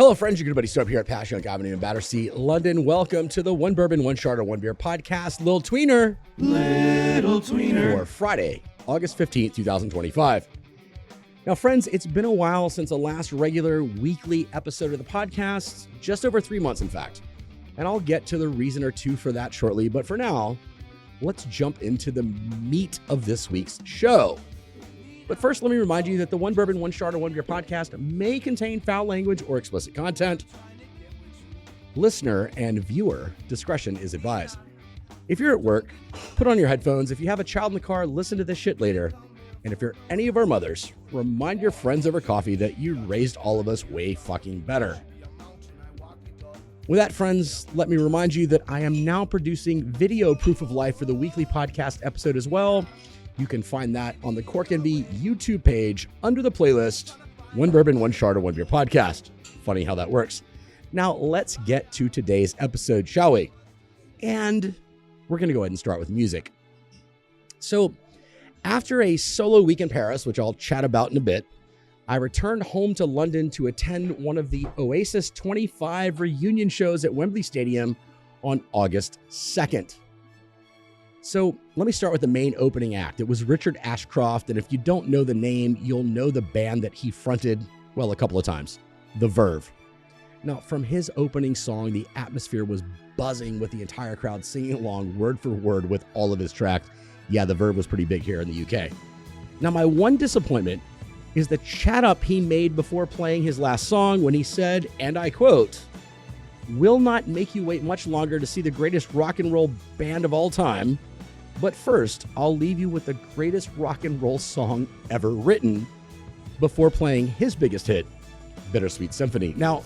Hello, friends. Your good buddy Stub here at Passion Avenue in Battersea, London. Welcome to the One Bourbon, One Chard, One Beer podcast. Little Tweener. For Friday, August 15th, 2025. Now, friends, it's been a while since the last regular weekly episode of the podcast. Just over 3 months, in fact. And I'll get to the reason or two for that shortly. But for now, let's jump into the meat of this week's show. But first, let me remind you that the One Bourbon, One Chard, One Beer podcast may contain foul language or explicit content. Listener and viewer discretion is advised. If you're at work, put on your headphones. If you have a child in the car, listen to this shit later. And if you're any of our mothers, remind your friends over coffee that you raised all of us way fucking better. With that, friends, let me remind you that I am now producing video proof of life for the weekly podcast episode as well. You can find that on the Cork NB YouTube page under the playlist, One Bourbon, One Chard, One Beer podcast. Funny how that works. Now, let's get to today's episode, shall we? And we're going to go ahead and start with music. So, after a solo week in Paris, which I'll chat about in a bit, I returned home to London to attend one of the Oasis 25 reunion shows at Wembley Stadium on August 2nd. So let me start with the main opening act. It was Richard Ashcroft, and if you don't know the name, you'll know the band that he fronted, well, a couple of times, The Verve. Now, from his opening song, the atmosphere was buzzing with the entire crowd singing along word for word with all of his tracks. Yeah, The Verve was pretty big here in the UK. Now, my one disappointment is the chat up he made before playing his last song when he said, and I quote, "Will not make you wait much longer to see the greatest rock and roll band of all time. But first, I'll leave you with the greatest rock and roll song ever written," before playing his biggest hit, Bittersweet Symphony. Now,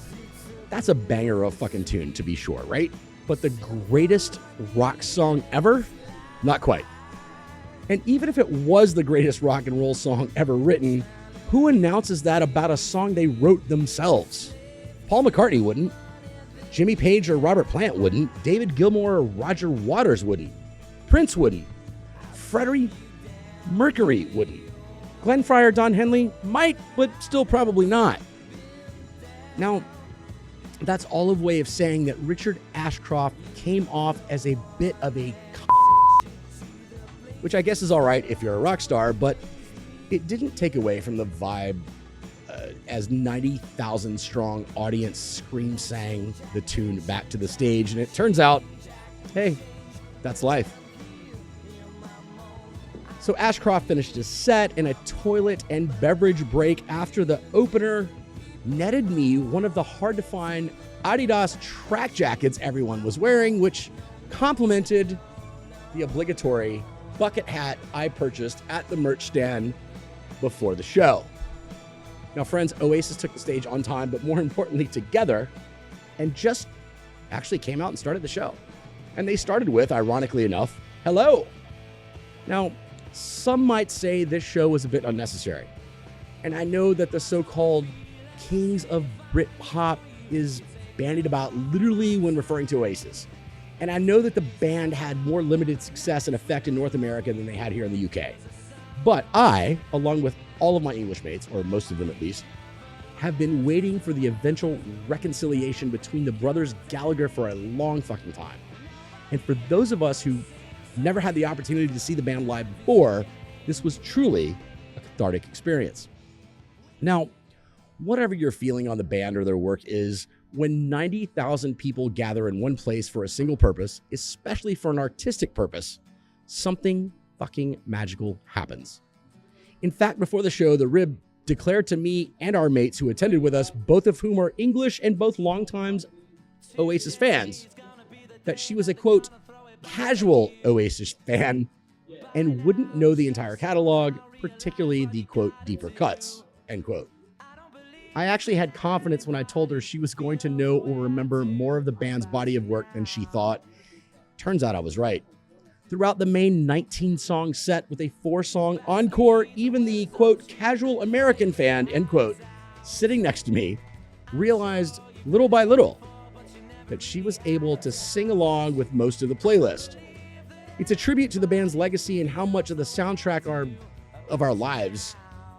that's a banger of fucking tune, to be sure, right? But the greatest rock song ever? Not quite. And even if it was the greatest rock and roll song ever written, who announces that about a song they wrote themselves? Paul McCartney wouldn't. Jimmy Page or Robert Plant wouldn't. David Gilmour or Roger Waters wouldn't. Prince wouldn't. Freddie Mercury wouldn't. Glenn Frey or Don Henley might, but still probably not. Now, that's all of way of saying that Richard Ashcroft came off as a bit of a which I guess is all right if you're a rock star, but it didn't take away from the vibe as 90,000 strong audience scream sang the tune back to the stage. And it turns out, hey, that's life. So Ashcroft finished his set, and a toilet and beverage break after the opener netted me one of the hard-to-find Adidas track jackets everyone was wearing, which complemented the obligatory bucket hat I purchased at the merch stand before the show. Now, friends, Oasis took the stage on time, but more importantly, together, and just actually came out and started the show. And they started with, ironically enough, Hello. Now, some might say this show was a bit unnecessary. And I know that the so-called kings of Britpop is bandied about literally when referring to Oasis. And I know that the band had more limited success and effect in North America than they had here in the UK. But I, along with all of my English mates, or most of them at least, have been waiting for the eventual reconciliation between the brothers Gallagher for a long fucking time. And for those of us who never had the opportunity to see the band live before, this was truly a cathartic experience. Now, whatever you're feeling on the band or their work is, when 90,000 people gather in one place for a single purpose, especially for an artistic purpose, something fucking magical happens. In fact, before the show, the Rib declared to me and our mates who attended with us, both of whom are English and both longtime Oasis fans, that she was a, quote, casual Oasis fan and wouldn't know the entire catalog, particularly the, quote, deeper cuts, end quote. I actually had confidence when I told her she was going to know or remember more of the band's body of work than she thought. Turns out I was right. Throughout the main 19-song set with a 4-song encore, even the, quote, casual American fan, end quote, sitting next to me, realized little by little that she was able to sing along with most of the playlist. It's a tribute to the band's legacy and how much of the soundtrack of our lives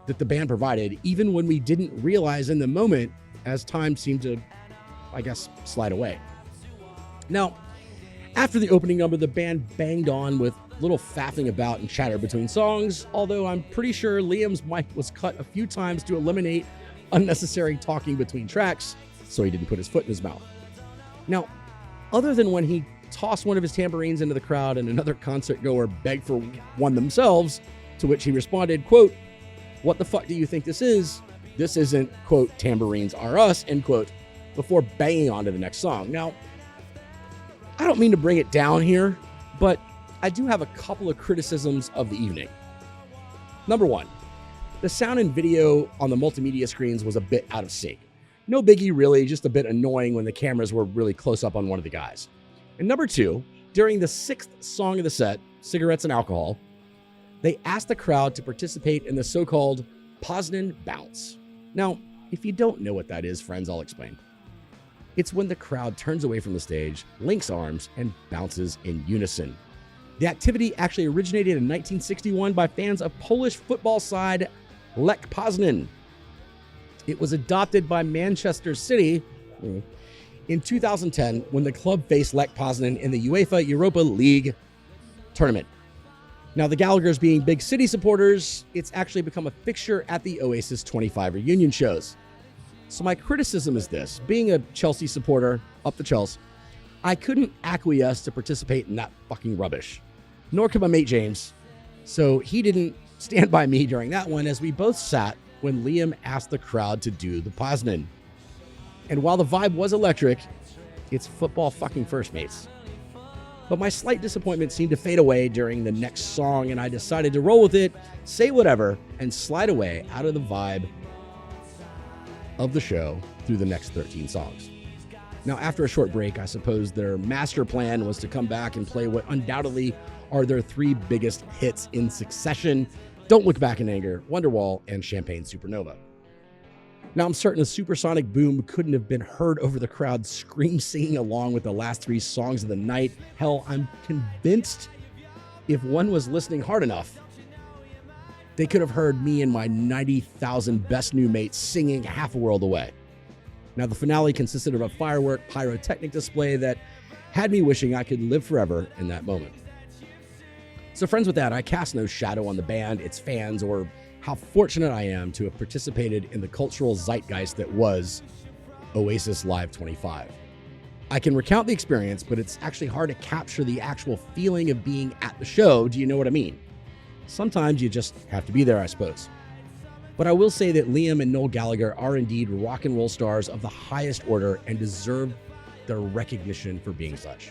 that the band provided, even when we didn't realize in the moment as time seemed to, I guess, slide away. Now, after the opening number, the band banged on with little faffing about and chatter between songs, although I'm pretty sure Liam's mic was cut a few times to eliminate unnecessary talking between tracks, so he didn't put his foot in his mouth. Now, other than when he tossed one of his tambourines into the crowd and another concert goer begged for one themselves, to which he responded, quote, "What the fuck do you think this is? This isn't," quote, "tambourines are us," end quote, before banging on to the next song. Now, I don't mean to bring it down here, but I do have a couple of criticisms of the evening. Number one, the sound and video on the multimedia screens was a bit out of sync. No biggie really, just a bit annoying when the cameras were really close up on one of the guys. And number two, during the 6th song of the set, Cigarettes and Alcohol, they asked the crowd to participate in the so-called Poznan bounce. Now, if you don't know what that is, friends, I'll explain. It's when the crowd turns away from the stage, links arms, and bounces in unison. The activity actually originated in 1961 by fans of Polish football side Lech Poznan. It was adopted by Manchester City in 2010 when the club faced Lech Poznan in the UEFA Europa League tournament. Now, the Gallaghers being big City supporters, it's actually become a fixture at the Oasis 25 reunion shows. So my criticism is this: being a Chelsea supporter, up the Chelsea, I couldn't acquiesce to participate in that fucking rubbish. Nor could my mate James. So he didn't stand by me during that one, as we both sat when Liam asked the crowd to do the Poznan. And while the vibe was electric, it's football fucking first, mates. But my slight disappointment seemed to fade away during the next song, and I decided to roll with it, say whatever, and slide away out of the vibe of the show through the next 13 songs. Now, after a short break, I suppose their master plan was to come back and play what undoubtedly are their 3 biggest hits in succession: Don't Look Back in Anger, Wonderwall, and Champagne Supernova. Now, I'm certain a supersonic boom couldn't have been heard over the crowd scream singing along with the last 3 songs of the night. Hell, I'm convinced if one was listening hard enough, they could have heard me and my 90,000 best new mates singing half a world away. Now, the finale consisted of a firework pyrotechnic display that had me wishing I could live forever in that moment. So friends, with that, I cast no shadow on the band, its fans, or how fortunate I am to have participated in the cultural zeitgeist that was Oasis Live 25. I can recount the experience, but it's actually hard to capture the actual feeling of being at the show. Do you know what I mean? Sometimes you just have to be there, I suppose. But I will say that Liam and Noel Gallagher are indeed rock and roll stars of the highest order and deserve their recognition for being such.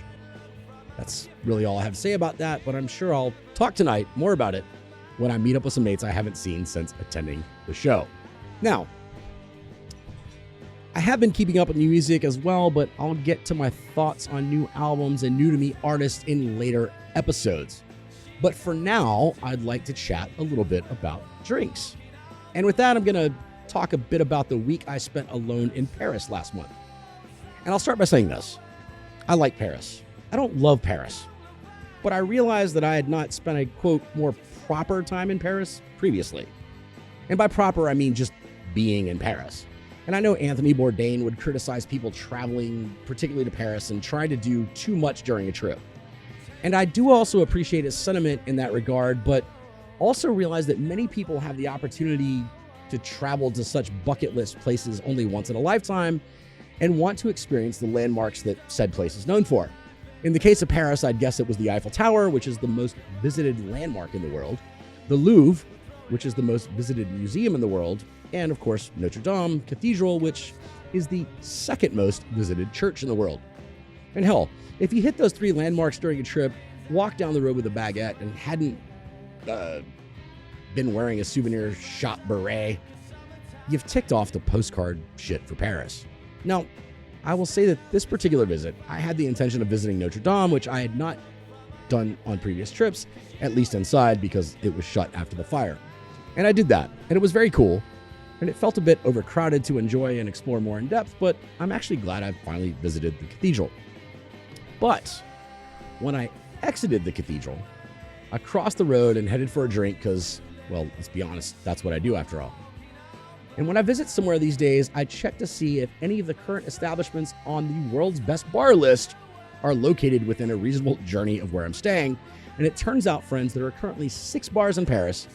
That's really all I have to say about that, but I'm sure I'll talk tonight more about it when I meet up with some mates I haven't seen since attending the show. Now, I have been keeping up with new music as well, but I'll get to my thoughts on new albums and new to me artists in later episodes. But for now, I'd like to chat a little bit about drinks. And with that, I'm going to talk a bit about the week I spent alone in Paris last month. And I'll start by saying this: I like Paris. I don't love Paris, but I realized that I had not spent a, quote, more proper time in Paris previously. And by proper, I mean just being in Paris. And I know Anthony Bourdain would criticize people traveling, particularly to Paris, and trying to do too much during a trip. And I do also appreciate his sentiment in that regard, but also realize that many people have the opportunity to travel to such bucket list places only once in a lifetime and want to experience the landmarks that said place is known for. In the case of Paris, I'd guess it was the Eiffel Tower, which is the most visited landmark in the world, the Louvre, which is the most visited museum in the world, and of course, Notre Dame Cathedral, which is the 2nd most visited church in the world. And hell, if you hit those 3 landmarks during a trip, walked down the road with a baguette, and hadn't been wearing a souvenir shop beret, you've ticked off the postcard shit for Paris. Now, I will say that this particular visit, I had the intention of visiting Notre Dame, which I had not done on previous trips, at least inside, because it was shut after the fire. And I did that, and it was very cool, and it felt a bit overcrowded to enjoy and explore more in depth, but I'm actually glad I finally visited the cathedral. But when I exited the cathedral, I crossed the road and headed for a drink because, well, let's be honest, that's what I do after all. And when I visit somewhere these days, I check to see if any of the current establishments on the world's best bar list are located within a reasonable journey of where I'm staying. And it turns out, friends, there are currently 6 bars in Paris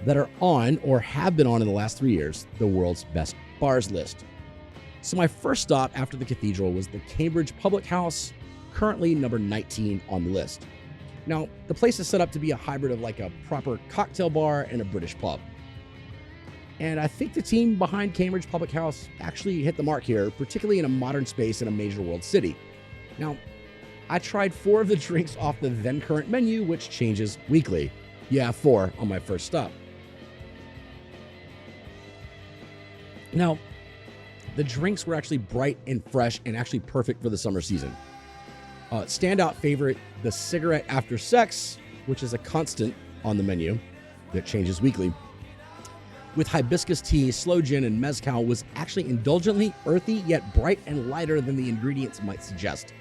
that are on or have been on in the last 3 years, the world's best bars list. So my first stop after the cathedral was the Cambridge Public House, currently number 19 on the list. Now, the place is set up to be a hybrid of like a proper cocktail bar and a British pub. And I think the team behind Cambridge Public House actually hit the mark here, particularly in a modern space in a major world city. Now, I tried 4 of the drinks off the then current menu, which changes weekly. Yeah, 4 on my first stop. Now, the drinks were actually bright and fresh and actually perfect for the summer season. Standout favorite, the cigarette after sex, which is a constant on the menu that changes weekly, with hibiscus tea, sloe gin, and mezcal, was actually indulgently earthy yet bright and lighter than the ingredients might suggest.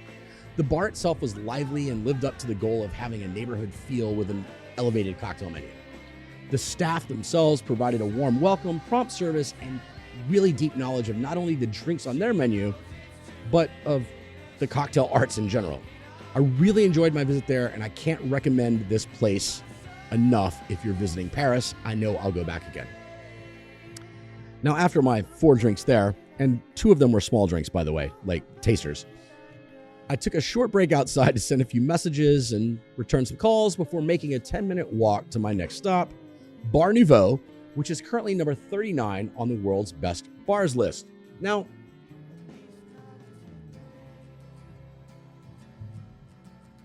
The bar itself was lively and lived up to the goal of having a neighborhood feel with an elevated cocktail menu. The staff themselves provided a warm welcome, prompt service, and really deep knowledge of not only the drinks on their menu, but of the cocktail arts in general. I really enjoyed my visit there, and I can't recommend this place enough if you're visiting Paris. I know I'll go back again. Now, after my 4 drinks there, and 2 of them were small drinks, by the way, like tasters, I took a short break outside to send a few messages and return some calls before making a 10-minute walk to my next stop, Bar Nouveau, which is currently number 39 on the world's best bars list. Now,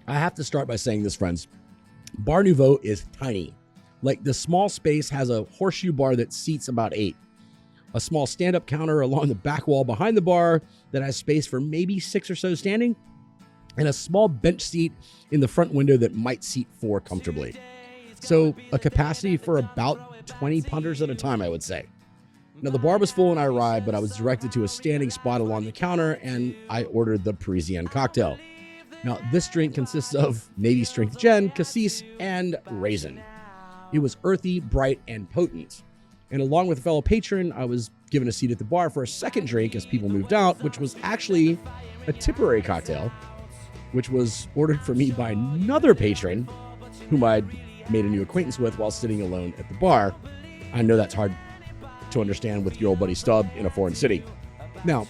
I have to start by saying this, friends. Bar Nouveau is tiny. Like, the small space has a horseshoe bar that seats about 8. A small stand-up counter along the back wall behind the bar that has space for maybe 6 or so standing, and a small bench seat in the front window that might seat 4 comfortably. So a capacity for about 20 punters at a time, I would say. Now, the bar was full when I arrived, but I was directed to a standing spot along the counter, and I ordered the Parisienne cocktail. Now, this drink consists of Navy strength gin, cassis, and raisin. It was earthy, bright, and potent. And along with a fellow patron, I was given a seat at the bar for a second drink as people moved out, which was actually a Tipperary cocktail, which was ordered for me by another patron whom I'd made a new acquaintance with while sitting alone at the bar. I know that's hard to understand with your old buddy Stub in a foreign city. Now,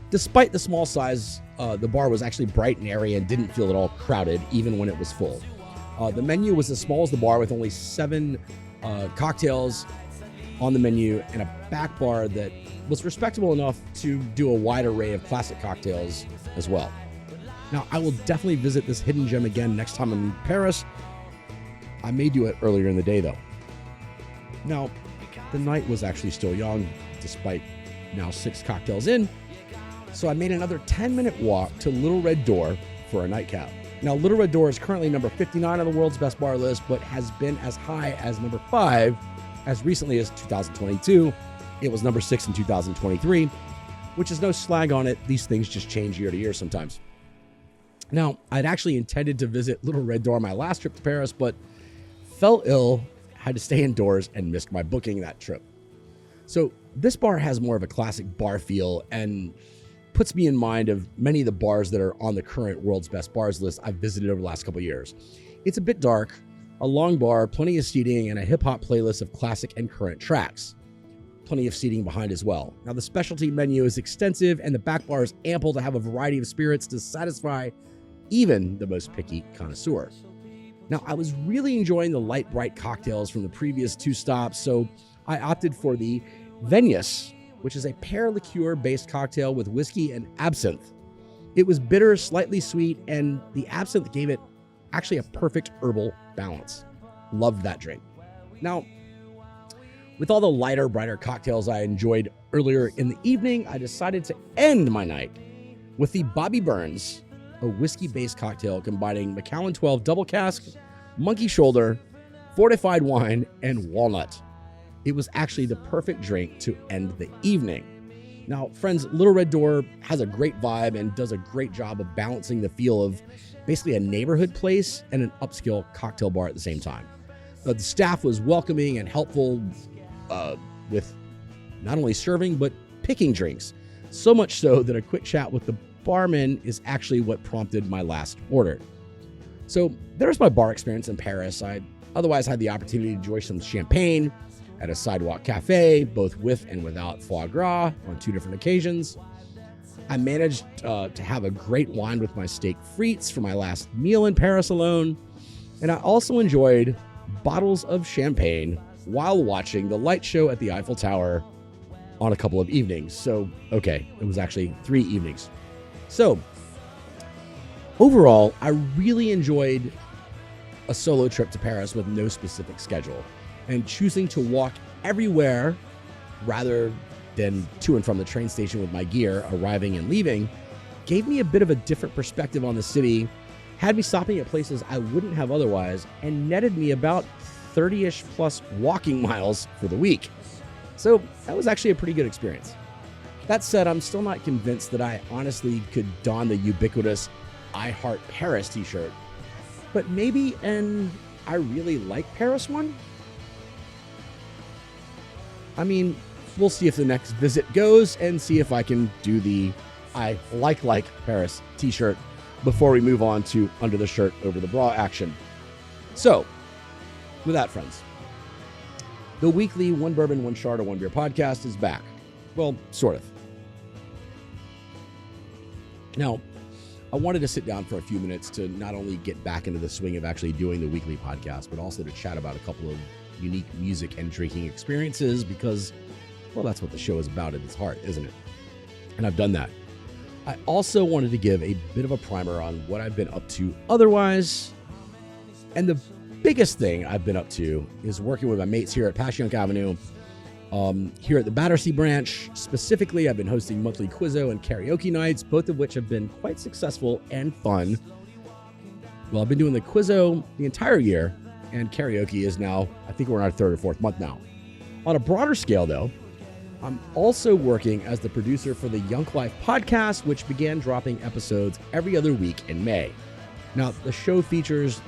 despite the small size, the bar was actually bright and airy and didn't feel at all crowded, even when it was full. The menu was as small as the bar, with only 7 cocktails on the menu and a back bar that was respectable enough to do a wide array of classic cocktails as well. Now, I will definitely visit this hidden gem again next time I'm in Paris. I may do it earlier in the day, though. Now, the night was actually still young, despite now 6 cocktails in, so I made another 10-minute walk to Little Red Door for a nightcap. Now, Little Red Door is currently number 59 on the world's best bar list, but has been as high as number 5 as recently as 2022. It was number 6 in 2023, which is no slag on it. These things just change year to year sometimes. Now, I'd actually intended to visit Little Red Door my last trip to Paris, but fell ill, had to stay indoors, and missed my booking that trip. So this bar has more of a classic bar feel and puts me in mind of many of the bars that are on the current world's best bars list I've visited over the last couple of years. It's a bit dark, a long bar, plenty of seating, and a hip-hop playlist of classic and current tracks. Plenty of seating behind as well. Now, the specialty menu is extensive, and the back bar is ample to have a variety of spirits to satisfy even the most picky connoisseur. Now, I was really enjoying the light, bright cocktails from the previous 2 stops, so I opted for the Venus, which is a pear liqueur-based cocktail with whiskey and absinthe. It was bitter, slightly sweet, and the absinthe gave it actually a perfect herbal balance. Loved that drink. Now, with all the lighter, brighter cocktails I enjoyed earlier in the evening, I decided to end my night with the Bobby Burns, a whiskey-based cocktail combining Macallan 12 double cask, monkey shoulder, fortified wine, and walnut. It was actually the perfect drink to end the evening. Now, friends, Little Red Door has a great vibe and does a great job of balancing the feel of basically a neighborhood place and an upscale cocktail bar at the same time. The staff was welcoming and helpful, with not only serving, but picking drinks. So much so that a quick chat with the barman is actually what prompted my last order. So there's my bar experience in Paris. I otherwise had the opportunity to enjoy some champagne at a sidewalk cafe, both with and without foie gras on 2 different occasions. I managed to have a great wine with my steak frites for my last meal in Paris alone. And I also enjoyed bottles of champagne while watching the light show at the Eiffel Tower on a couple of evenings. So, okay, it was actually 3 evenings. So, overall, I really enjoyed a solo trip to Paris with no specific schedule, and choosing to walk everywhere rather than to and from the train station with my gear arriving and leaving gave me a bit of a different perspective on the city, had me stopping at places I wouldn't have otherwise, and netted me about 30-ish plus walking miles for the week. So that was actually a pretty good experience. That said, I'm still not convinced that I honestly could don the ubiquitous I Heart Paris t-shirt, but maybe an I really like Paris one? I mean, we'll see if the next visit goes and see if I can do the I like Paris t-shirt before we move on to under the shirt, over the bra action. So, with that, friends, the weekly One Bourbon, One Chard, or One Beer podcast is back. Well, sort of. Now, I wanted to sit down for a few minutes to not only get back into the swing of actually doing the weekly podcast, but also to chat about a couple of unique music and drinking experiences because, well, that's what the show is about at its heart, isn't it? And I've done that. I also wanted to give a bit of a primer on what I've been up to otherwise. And the biggest thing I've been up to is working with my mates here at Passyunk Avenue. Here at the Battersea branch, specifically, I've been hosting monthly quizzo and karaoke nights, both of which have been quite successful and fun. Well, I've been doing the quizzo the entire year, and karaoke is now, I think we're in our 3rd or 4th month now. On a broader scale, though, I'm also working as the producer for the Young Life podcast, which began dropping episodes every other week in May. Now, the show features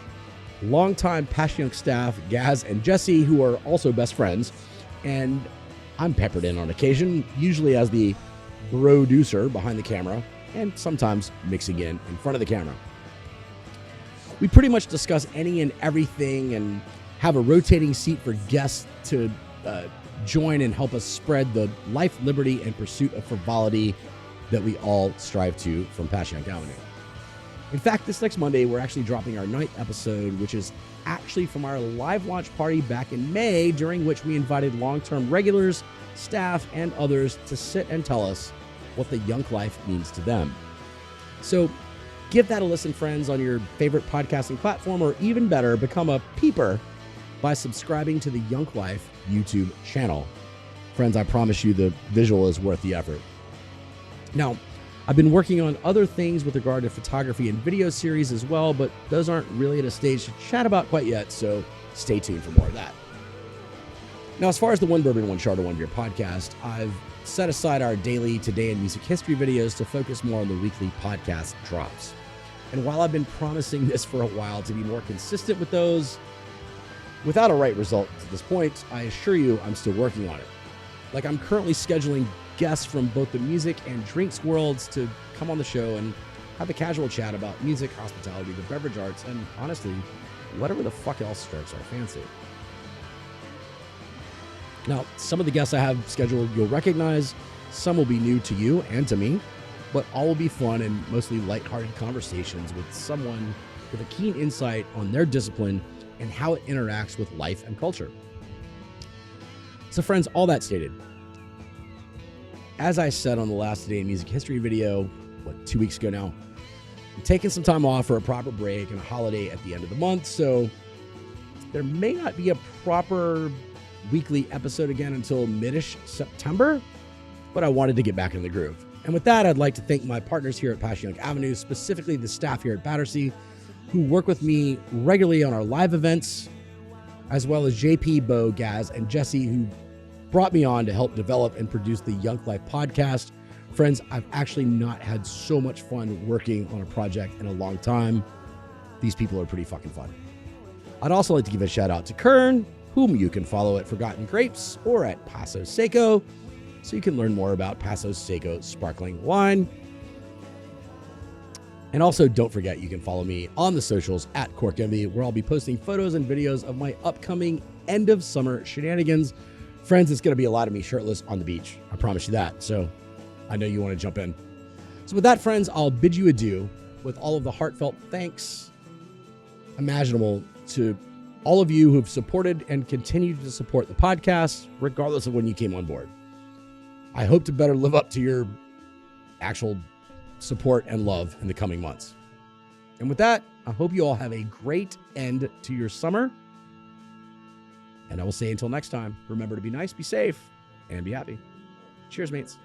longtime Passyunk staff, Gaz and Jesse, who are also best friends, and I'm peppered in on occasion, usually as the producer behind the camera, and sometimes mixing in front of the camera. We pretty much discuss any and everything and have a rotating seat for guests to join and help us spread the life, liberty, and pursuit of frivolity that we all strive to from Passyunk Avenue. In fact, this next Monday, we're actually dropping our 9th episode, which is actually from our live launch party back in May, during which we invited long-term regulars, staff, and others to sit and tell us what the Young Life means to them. So give that a listen, friends, on your favorite podcasting platform, or even better, become a peeper by subscribing to the Young Life YouTube channel. Friends, I promise you the visual is worth the effort. Now, I've been working on other things with regard to photography and video series as well, but those aren't really at a stage to chat about quite yet, so stay tuned for more of that. Now, as far as the One Bourbon, One Chard, One Beer podcast, I've set aside our daily Today in Music History videos to focus more on the weekly podcast drops. And while I've been promising this for a while to be more consistent with those, without a right result to this point, I assure you I'm still working on it. Like, I'm currently scheduling guests from both the music and drinks worlds to come on the show and have a casual chat about music, hospitality, the beverage arts, and honestly, whatever the fuck else strikes our fancy. Now, some of the guests I have scheduled you'll recognize, some will be new to you and to me, but all will be fun and mostly lighthearted conversations with someone with a keen insight on their discipline and how it interacts with life and culture. So friends, all that stated, as I said on the last Today in Music History video, 2 weeks ago now, I'm taking some time off for a proper break and a holiday at the end of the month, so there may not be a proper weekly episode again until mid-ish September, but I wanted to get back in the groove. And with that, I'd like to thank my partners here at Passyunk Avenue, specifically the staff here at Battersea, who work with me regularly on our live events, as well as JP, Bo, Gaz, and Jesse, who brought me on to help develop and produce the Young Life podcast. Friends, I've actually not had so much fun working on a project in a long time. These people are pretty fucking fun. I'd also like to give a shout out to Kern, whom you can follow at Forgotten Grapes or at Paso Seco, so you can learn more about Paso Seco sparkling wine. And also, don't forget, you can follow me on the socials at Cork Envy, where I'll be posting photos and videos of my upcoming end of summer shenanigans. Friends, it's going to be a lot of me shirtless on the beach. I promise you that. So I know you want to jump in. So with that, friends, I'll bid you adieu with all of the heartfelt thanks imaginable to all of you who've supported and continued to support the podcast, regardless of when you came on board. I hope to better live up to your actual support and love in the coming months. And with that, I hope you all have a great end to your summer. And I will say until next time, remember to be nice, be safe, and be happy. Cheers, mates.